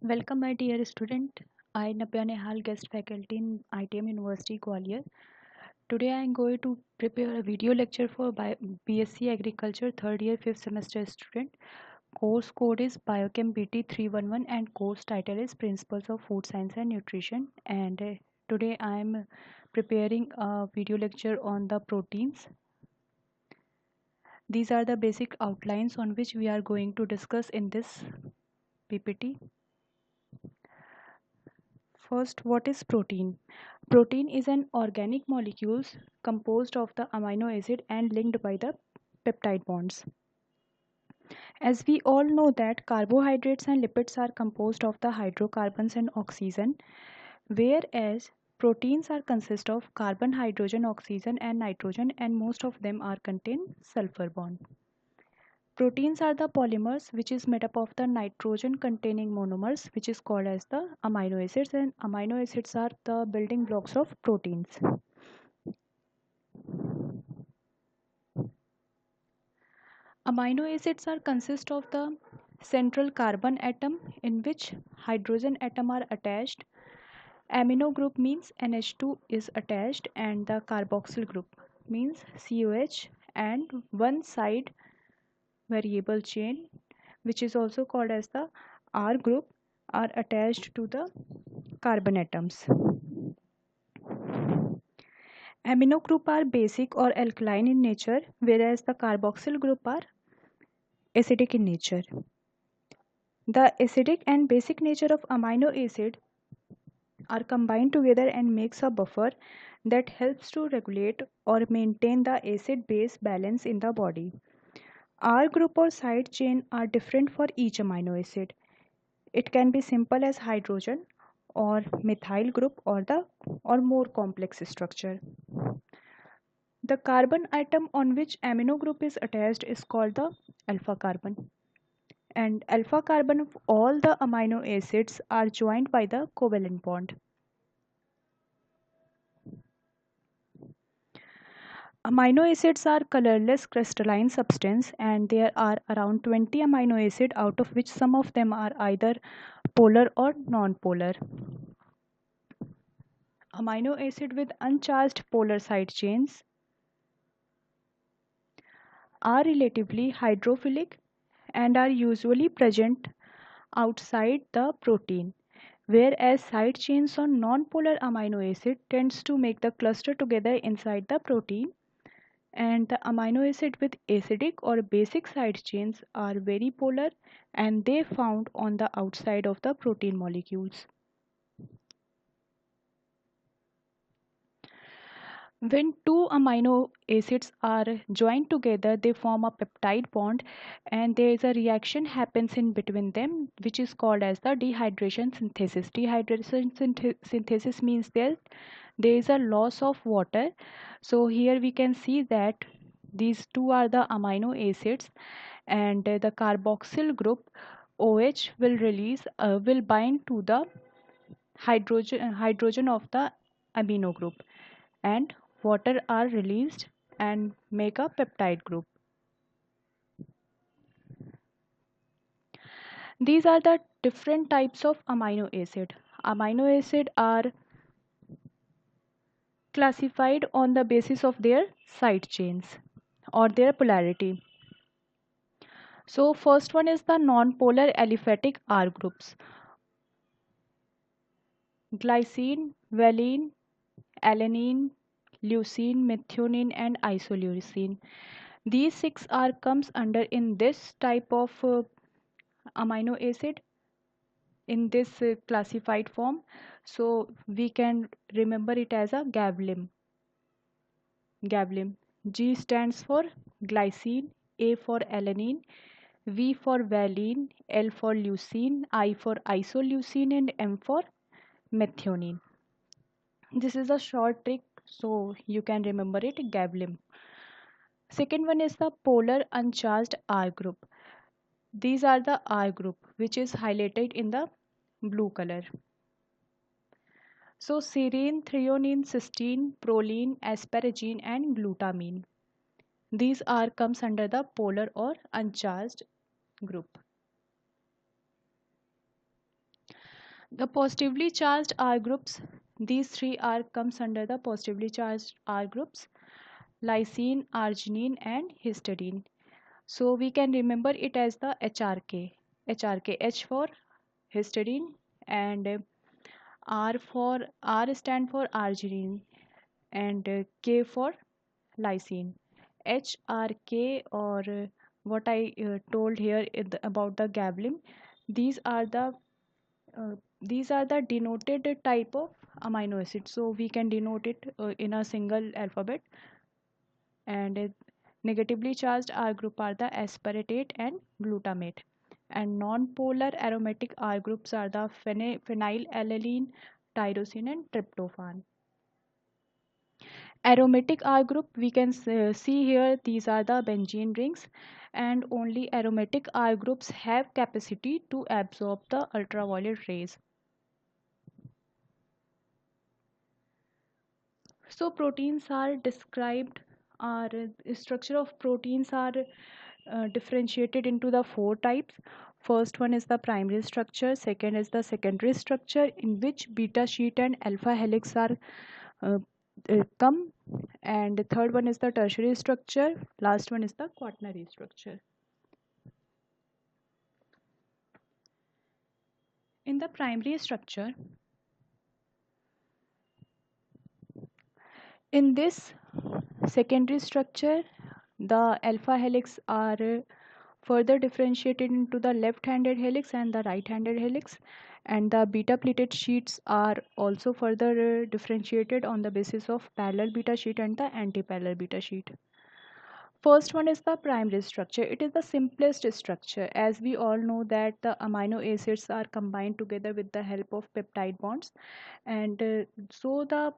Welcome, my dear student. I, Nabya Nehal, guest faculty in ITM University, Gwalior. Today, I am going to prepare a video lecture for BSc Agriculture third year 5th semester student. Course code is Biochem BT 311 and course title is Principles of Food Science and Nutrition. And today, I am preparing a video lecture on the proteins. These are the basic outlines on which we are going to discuss in this PPT. First, what is protein? Protein is an organic molecule composed of the amino acid and linked by the peptide bonds. As we all know that carbohydrates and lipids are composed of the hydrocarbons and oxygen, whereas proteins are consist of carbon, hydrogen, oxygen and nitrogen, and most of them are contain sulfur bond. Proteins are the polymers which is made up of the nitrogen containing monomers which is called as the amino acids, and amino acids are the building blocks of proteins. Amino acids are consist of the central carbon atom in which hydrogen atom are attached. Amino group means NH2 is attached and the carboxyl group means COH, and one side variable chain which is also called as the R group are attached to the carbon atoms. Amino group are basic or alkaline in nature, whereas the carboxyl group are acidic in nature. The acidic and basic nature of amino acid are combined together and makes a buffer that helps to regulate or maintain the acid base balance in the body. R group or side chain are different for each amino acid. It can be simple as hydrogen or methyl group or more complex structure. The carbon atom on which amino group is attached is called the alpha carbon. And alpha carbon of all the amino acids are joined by the covalent bond. Amino acids are colorless crystalline substance, and there are around 20 amino acids, out of which some of them are either polar or non-polar. Amino acid with uncharged polar side chains are relatively hydrophilic and are usually present outside the protein, whereas side chains on non-polar amino acid tends to make the cluster together inside the protein, and the amino acid with acidic or basic side chains are very polar and they found on the outside of the protein molecules. When two amino acids are joined together, they form a peptide bond, and there is a reaction happens in between them which is called as the dehydration synthesis. Synthesis means there is a loss of water. So here we can see that these two are the amino acids, and the carboxyl group OH will bind to the hydrogen of the amino group, and water are released and make a peptide group. These are the different types of amino acid. Amino acid are classified on the basis of their side chains or their polarity. So first one is the non-polar aliphatic R groups. Glycine, valine, alanine, leucine, methionine and isoleucine. These six R comes under in this type of amino acid in this classified form. So we can remember it as a GAVLIM. GAVLIM. G stands for glycine, A for alanine, V for valine, L for leucine, I for isoleucine and M for methionine. This is a short trick so you can remember it, GAVLIM. Second one is the polar uncharged R group. These are the R group which is highlighted in the blue color. So serine, threonine, cysteine, proline, asparagine and glutamine. These are comes under the polar or uncharged group. The positively charged R groups, these three are comes under the positively charged R groups: lysine, arginine, and histidine. So we can remember it as the HRK. HRK, H for histidine, and R stand for arginine, and K for lysine. HRK, or what I told here about the gabaline, these are the denoted type of amino acid. So we can denote it in a single alphabet. And negatively charged R group are the aspartate and glutamate. And non-polar aromatic R groups are the phenylalanine, tyrosine, and tryptophan. Aromatic R group, we can see here, these are the benzene rings, and only aromatic R groups have capacity to absorb the ultraviolet rays. So proteins are described, our structure of proteins are differentiated into the four types. First one is the primary structure, second is the secondary structure, in which beta sheet and alpha helix are uh, come, and the third one is the tertiary structure, last one is the quaternary structure. In the primary structure, in this secondary structure, the alpha helix are further differentiated into the left-handed helix and the right-handed helix, and the beta pleated sheets are also further differentiated on the basis of parallel beta sheet and the anti-parallel beta sheet. First one is the primary structure. It is the simplest structure, as we all know that the amino acids are combined together with the help of peptide bonds, and so the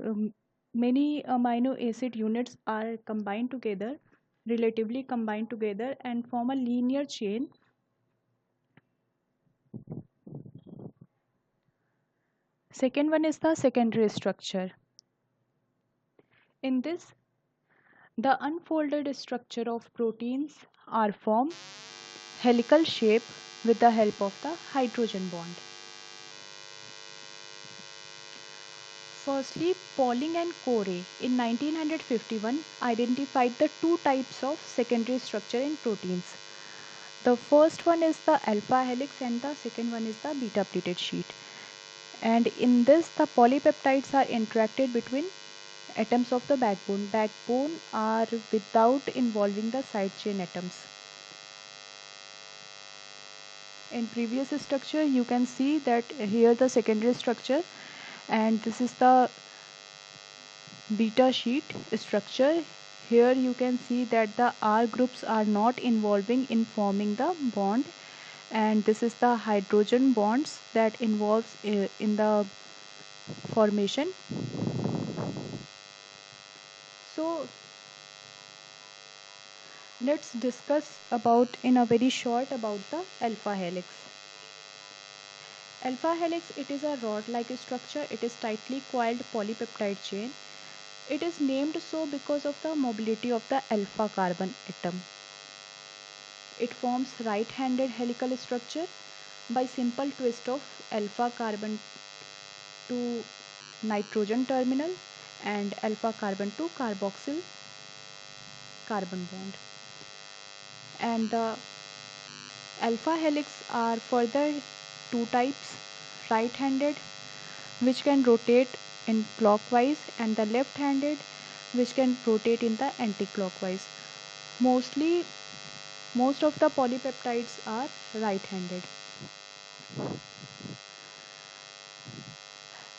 um, many amino acid units are combined together, relatively combined together, and form a linear chain. Second one is the secondary structure. In this, the unfolded structure of proteins are formed helical shape with the help of the hydrogen bond. Firstly, Pauling and Corey in 1951 identified the two types of secondary structure in proteins. The first one is the alpha helix and the second one is the beta pleated sheet. And in this, the polypeptides are interacted between atoms of the backbone. Backbone are without involving the side chain atoms. In previous structure, you can see that here the secondary structure, and this is the beta sheet structure. Here you can see that the R groups are not involving in forming the bond, and this is the hydrogen bonds that involves in the formation. So let's discuss about in a very short about the alpha helix. Alpha helix, it is a rod like structure. It is tightly coiled polypeptide chain. It is named so because of the mobility of the alpha carbon atom. It forms right-handed helical structure by simple twist of alpha carbon to nitrogen terminal and alpha carbon to carboxyl carbon bond. And the alpha helix are further two types: right-handed, which can rotate in clockwise, and the left-handed, which can rotate in the anti-clockwise. Most of the polypeptides are right-handed.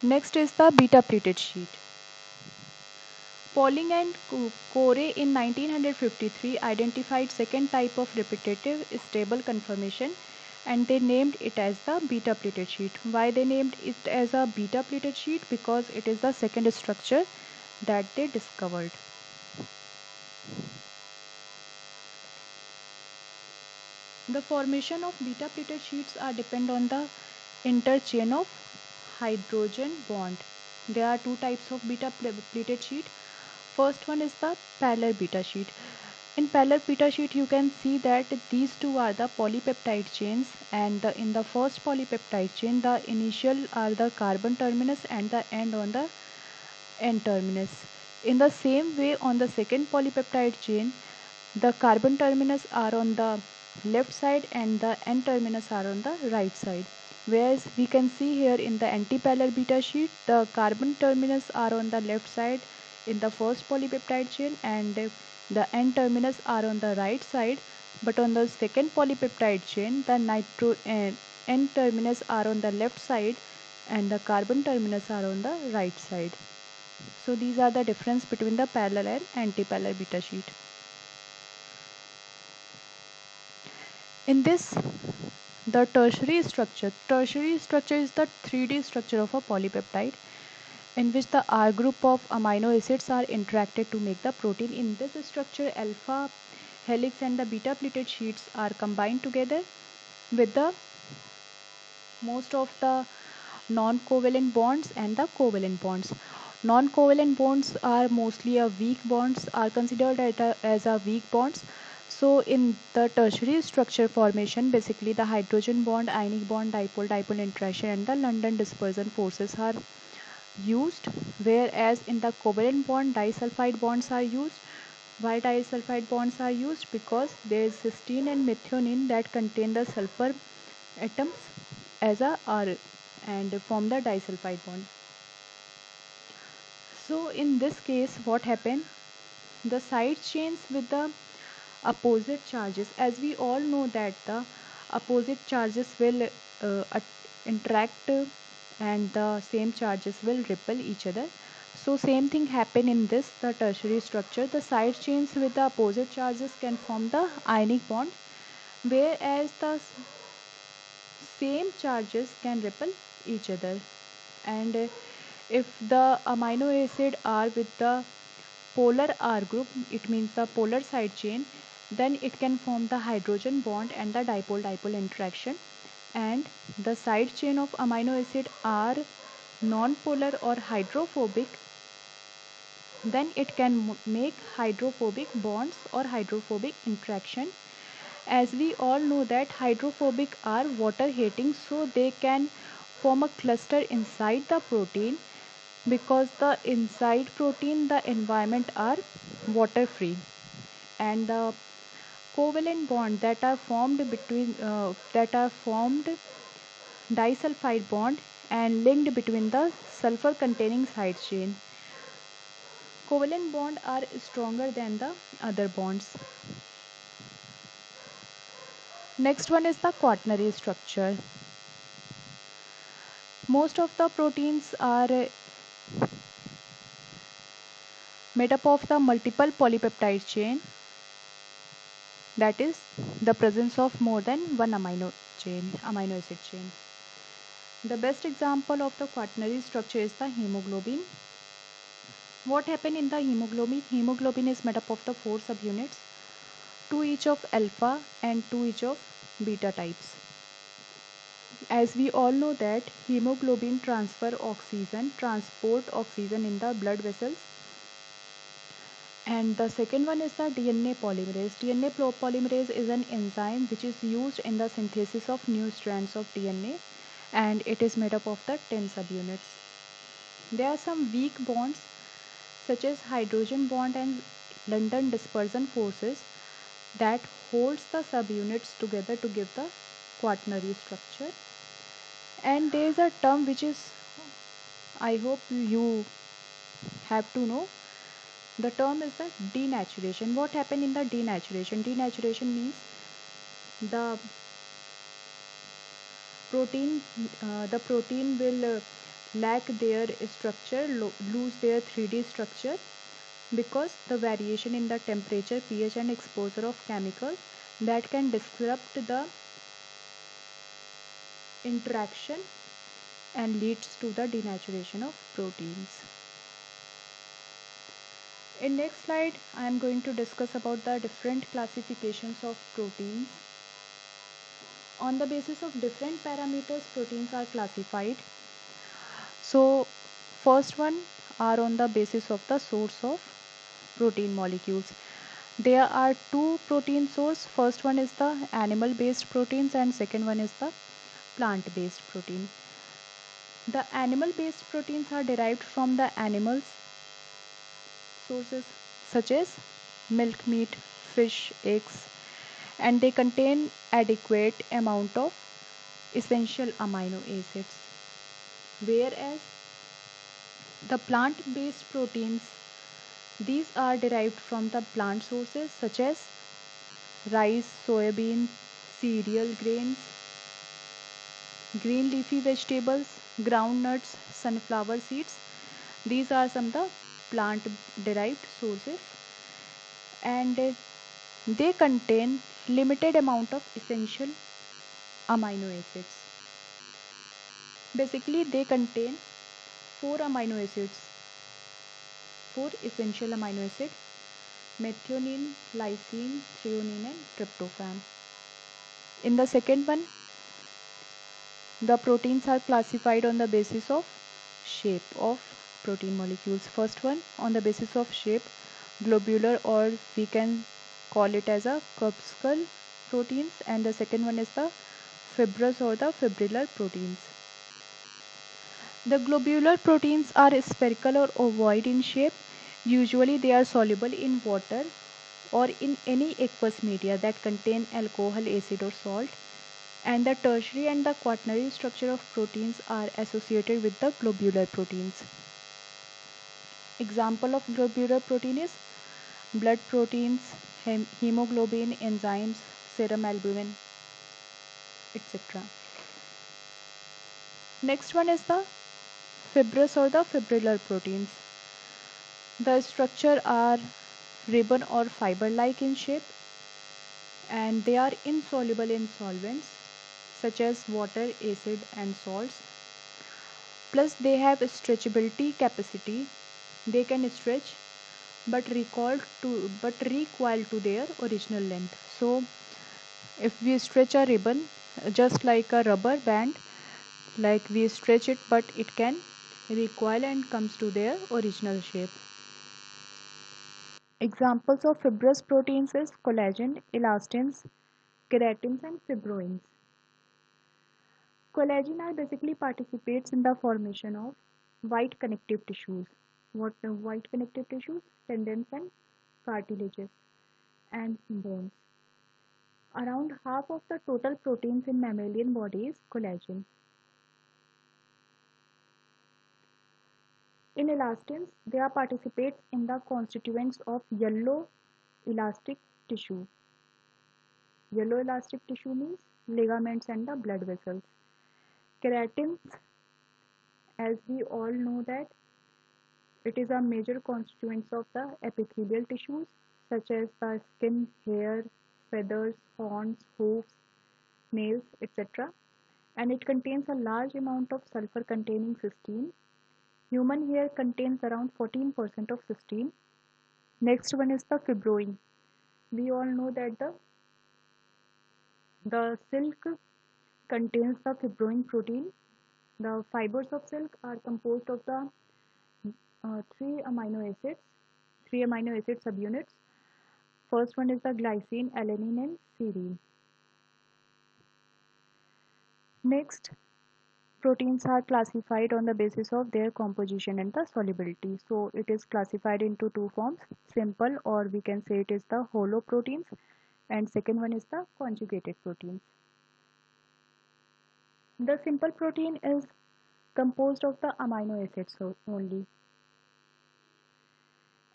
Next is the beta pleated sheet. Pauling and Corey in 1953 identified second type of repetitive stable conformation, and they named it as the beta pleated sheet. Why they named it as a beta pleated sheet? Because it is the second structure that they discovered. The formation of beta pleated sheets are depend on the interchain of hydrogen bond. There are two types of beta pleated sheet. First one is the parallel beta sheet. In parallel beta sheet you can see that these two are the polypeptide chains, and in the first polypeptide chain the initial are the carbon terminus and the end on the N terminus. In the same way on the second polypeptide chain the carbon terminus are on the left side and the N terminus are on the right side. Whereas we can see here in the antiparallel beta sheet the carbon terminus are on the left side in the first polypeptide chain and the N terminus are on the right side, but on the second polypeptide chain the N terminus are on the left side and the carbon terminus are on the right side. So these are the difference between the parallel and antiparallel beta sheet. In this, the tertiary structure is the 3D structure of a polypeptide in which the R group of amino acids are interacted to make the protein. In this structure, alpha helix and the beta pleated sheets are combined together with the most of the non-covalent bonds and the covalent bonds. Non-covalent bonds are mostly a weak bonds, are considered as a weak bonds. So in the tertiary structure formation, basically the hydrogen bond, ionic bond, dipole-dipole interaction and the London dispersion forces are used, whereas in the covalent bond disulfide bonds are used. Why disulfide bonds are used? Because there is cysteine and methionine that contain the sulfur atoms as a R and form the disulfide bond. So in this case what happened, the side chains with the opposite charges, as we all know that the opposite charges will interact and the same charges will repel each other. So same thing happen in this the tertiary structure. The side chains with the opposite charges can form the ionic bond, whereas the same charges can repel each other. And if the amino acid are with the polar R group, it means the polar side chain, then it can form the hydrogen bond and the dipole-dipole interaction. And the side chain of amino acid are non-polar or hydrophobic, then it can make hydrophobic bonds or hydrophobic interaction. As we all know that hydrophobic are water hating, so they can form a cluster inside the protein, because the inside protein the environment are water free, and the covalent bond that are formed disulfide bond and linked between the sulfur containing side chain. Covalent bond are stronger than the other bonds. Next one is the quaternary structure. Most of the proteins are made up of the multiple polypeptide chain, that is the presence of more than one amino acid chain. The best example of the quaternary structure is the hemoglobin. What happened in the hemoglobin? Hemoglobin is made up of the 4 subunits, 2 each of alpha and 2 each of beta types. As we all know that hemoglobin transport oxygen in the blood vessels. And the second one is the DNA polymerase. DNA polymerase is an enzyme which is used in the synthesis of new strands of DNA, and it is made up of the 10 subunits. There are some weak bonds such as hydrogen bond and London dispersion forces that holds the subunits together to give the quaternary structure. And there is a term which is, I hope you have to know. The term is the denaturation. What happened in the denaturation? Denaturation means the protein will lack their structure, lose their 3D structure, because the variation in the temperature, pH and exposure of chemicals that can disrupt the interaction and leads to the denaturation of proteins. In next slide, I am going to discuss about the different classifications of proteins. On the basis of different parameters, proteins are classified. So, first one are on the basis of the source of protein molecules. There are two protein sources. First one is the animal based proteins and second one is the plant based protein. The animal based proteins are derived from the animals sources such as milk, meat, fish, eggs, and they contain adequate amount of essential amino acids. Whereas the plant based proteins, these are derived from the plant sources such as rice, soybean, cereal grains, green leafy vegetables, groundnuts, sunflower seeds. These are some of the plant derived sources, and they contain limited amount of essential amino acids. Basically they contain four amino acids, four essential amino acids: methionine, lysine, threonine and tryptophan. In the second one, the proteins are classified on the basis of shape of protein molecules. First one, on the basis of shape, globular, or we can call it as a corpuscle proteins, and the second one is the fibrous or the fibrillar proteins. The globular proteins are spherical or ovoid in shape. Usually they are soluble in water or in any aqueous media that contain alcohol, acid or salt, and the tertiary and the quaternary structure of proteins are associated with the globular proteins. Example of globular protein is blood proteins, hemoglobin, enzymes, serum albumin, etc. Next one is the fibrous or the fibrillar proteins. The structure are ribbon or fiber like in shape, and they are insoluble in solvents such as water, acid and salts. Plus they have stretchability capacity. They can stretch but recoil to their original length. So if we stretch a ribbon just like a rubber band, like we stretch it but it can recoil and comes to their original shape. Examples of fibrous proteins is collagen, elastins, keratins and fibroins. Collagen are basically participates in the formation of white connective tissues. What white connective tissues? Tendons and cartilages and bones. Around half of the total proteins in mammalian body is collagen. In elastins, they are participates in the constituents of yellow elastic tissue. Yellow elastic tissue means ligaments and the blood vessels. Keratins, as we all know that it is a major constituent of the epithelial tissues such as the skin, hair, feathers, horns, hooves, nails, etc. And it contains a large amount of sulfur containing cysteine. Human hair contains around 14% of cysteine. Next one is the fibroin. We all know that the silk contains the fibroin protein. The fibers of silk are composed of the three amino acid subunits. First one is the glycine, alanine and serine. Next, proteins are classified on the basis of their composition and the solubility. So it is classified into two forms, simple, or we can say it is the hollow proteins, and second one is the conjugated proteins. The simple protein is composed of the amino acids only,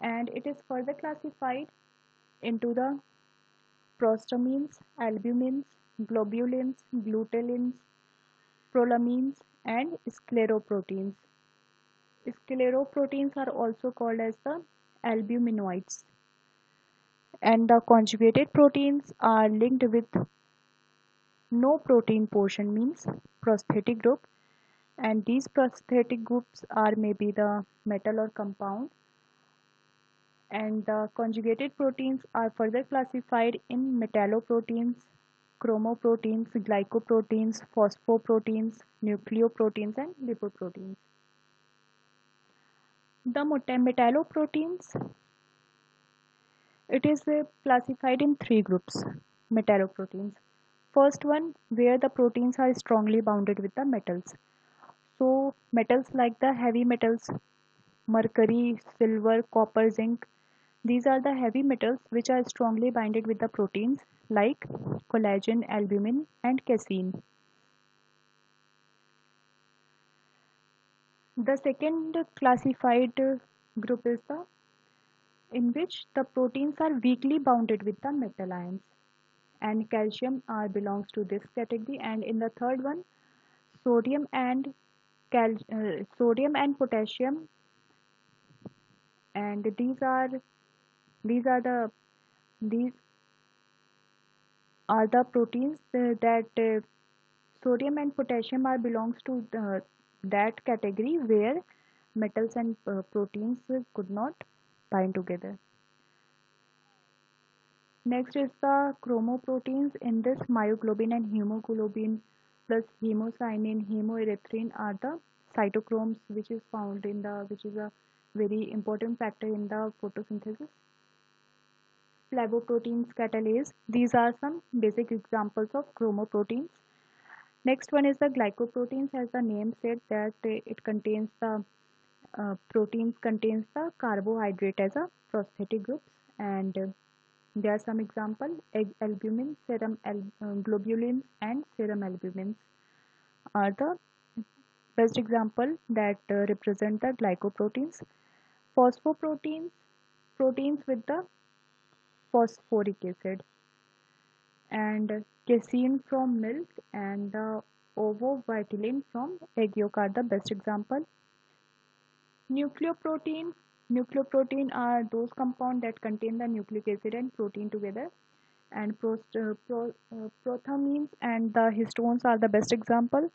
and it is further classified into the prostamines, albumins, globulins, glutenins, prolamines and scleroproteins. Scleroproteins are also called as the albuminoids, and the conjugated proteins are linked with no protein portion means prosthetic group, and these prosthetic groups are maybe the metal or compound, and the conjugated proteins are further classified in metalloproteins, chromoproteins, glycoproteins, phosphoproteins, nucleoproteins and lipoproteins. The metalloproteins It is classified in three groups. Metalloproteins. First one, where the proteins are strongly bounded with the metals. So metals like the heavy metals, mercury, silver, copper, zinc, these are the heavy metals which are strongly binded with the proteins like collagen, albumin and casein. The second classified group is the in which the proteins are weakly bounded with the metal ions, and calcium belongs to this category. And in the third one, sodium and sodium and potassium, and these are the these are the proteins that sodium and potassium are belongs to that category where metals and proteins could not bind together. Next is the chromoproteins. In this, myoglobin and hemoglobin plus hemocyanin, hemoerythrin are the cytochromes which is found in the which is a very important factor in the photosynthesis. Flavoproteins, catalase. These are some basic examples of chromoproteins. Next one is the glycoproteins. As the name said that it contains the proteins contains the carbohydrate as a prosthetic groups, and there are some example: egg albumin, globulin, and serum albumin are the best example that represent the glycoproteins. Phosphoproteins, proteins with the phosphoric acid, and casein from milk and the ovovitelin from egg yolk are the best example. Nucleoprotein, nucleoprotein are those compounds that contain the nucleic acid and protein together, and prothymines and the histones are the best example.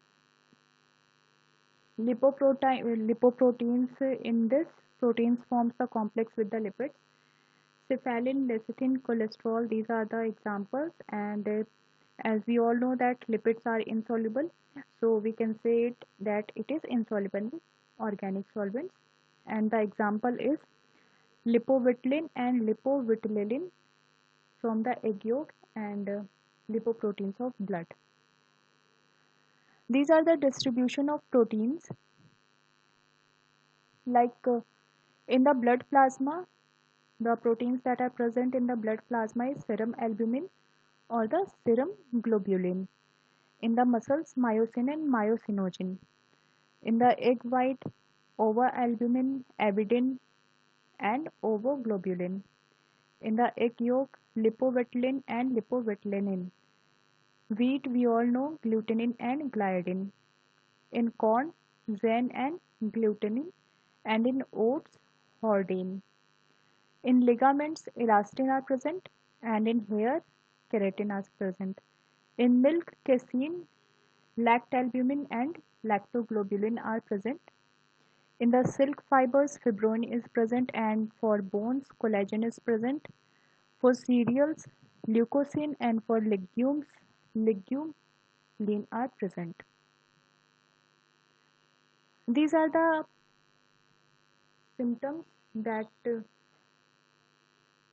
Lipoproteins, in this proteins forms the complex with the lipids. Cephalin, lecithin, cholesterol, these are the examples, and as we all know that lipids are insoluble, so we can say it that it is insoluble in organic solvents, and the example is lipovitellin and lipovitellin from the egg yolk, and lipoproteins of blood. These are the distribution of proteins like in the blood plasma. The proteins that are present in the blood plasma is serum albumin or the serum globulin. In the muscles, myosin and myosinogen. In the egg white, ovalbumin, avidin and ovoglobulin. In the egg yolk, lipovitellin and lipovitellin. Wheat, we all know, glutenin and gliadin. In corn, zein and glutenin, and in oats, hordein. In ligaments, elastin are present, and in hair, keratin are present. In milk, casein, lactalbumin and lactoglobulin are present. In the silk fibers, fibrin is present, and for bones, collagen is present. For cereals, leucocene, and for legumes, legumin are present. These are the symptoms that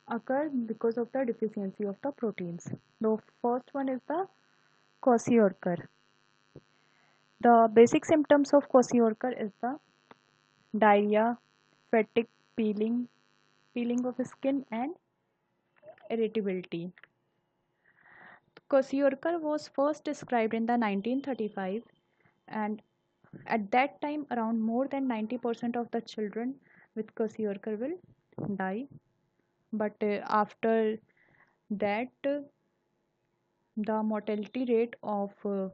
occur because of the deficiency of the proteins. The first one is the kwashiorkor. The basic symptoms of kwashiorkor is the diarrhea, fatigue, peeling of skin, and irritability. Kwashiorkor was first described in the 1935, and at that time around more than 90% of the children with kwashiorkor will die. But after that, the mortality rate of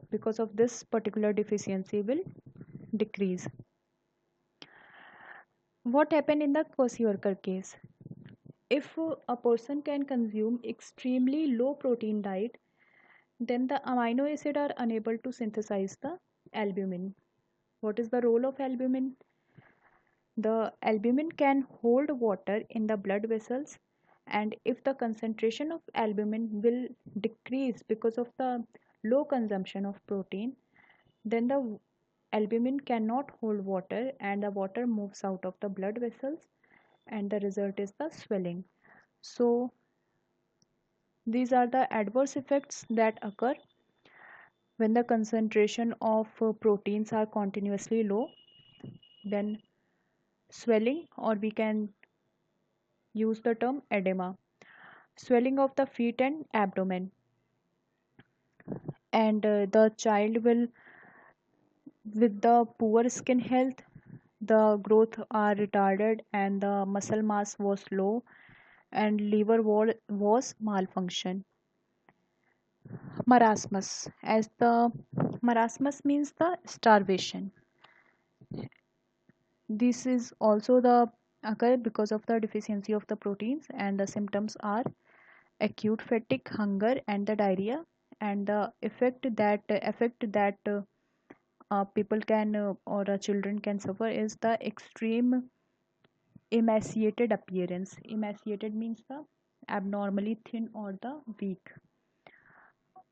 because of this particular deficiency will decrease. What happened in the kwashiorkor case? If a person can consume extremely low protein diet, then the amino acid are unable to synthesize the albumin. What is the role of albumin? The albumin can hold water in the blood vessels, and if the concentration of albumin will decrease because of the low consumption of protein, then the albumin cannot hold water and the water moves out of the blood vessels, and the result is the swelling. So These are the adverse effects that occur when the concentration of proteins are continuously low. Then swelling, or we can use the term edema, swelling of the feet and abdomen, and the child will, with the poor skin health, the growth are retarded and the muscle mass was low and liver was malfunction. Marasmus, as the marasmus means the starvation. This is also the occur because of the deficiency of the proteins, and the symptoms are acute fatigue, hunger, and the diarrhea. And the effect that people can or children can suffer is the extreme emaciated appearance. Emaciated means the abnormally thin or the weak,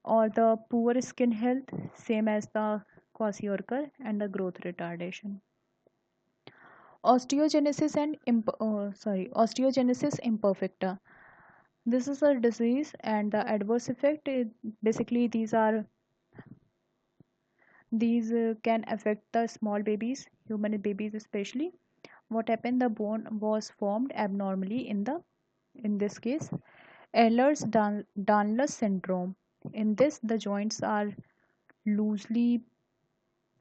or the poor skin health, same as the kwashiorkor, and the growth retardation. Osteogenesis imperfecta. This is a disease, and the adverse effect is basically these can affect the small babies, human babies especially. What happened? The bone was formed abnormally in this case Ehlers-Danlos syndrome. In this, the joints are loosely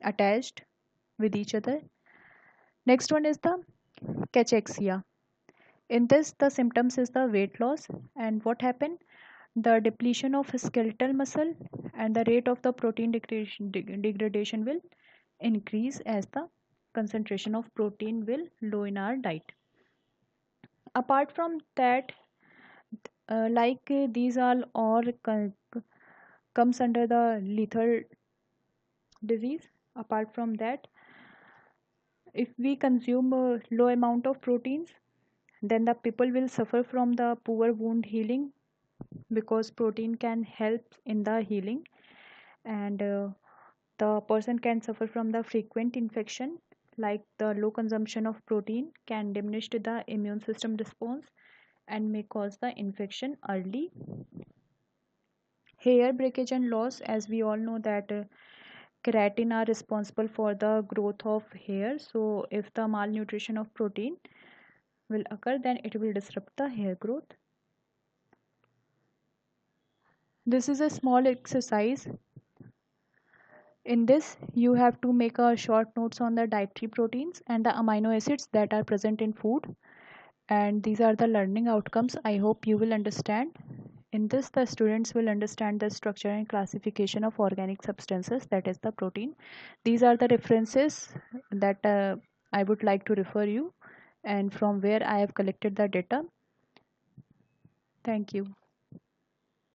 attached with each other. Next one is the cachexia. In this, the symptoms is the weight loss, and what happened? The depletion of skeletal muscle and the rate of the protein degradation will increase as the concentration of protein will low in our diet. Apart from that, these all comes under the lethal disease. Apart from that, if we consume a low amount of proteins, then the people will suffer from the poor wound healing, because protein can help in the healing, and the person can suffer from the frequent infection, like the low consumption of protein can diminish the immune system response and may cause the infection early. Hair breakage and loss, as we all know that keratin are responsible for the growth of hair, so if the malnutrition of protein will occur, then it will disrupt the hair growth. This is a small exercise. In this, you have to make a short notes on the dietary proteins and the amino acids that are present in food, and these are the learning outcomes. I hope you will understand. In this, the students will understand the structure and classification of organic substances, that is the protein. These are the references that I would like to refer you, and from where I have collected the data. Thank you.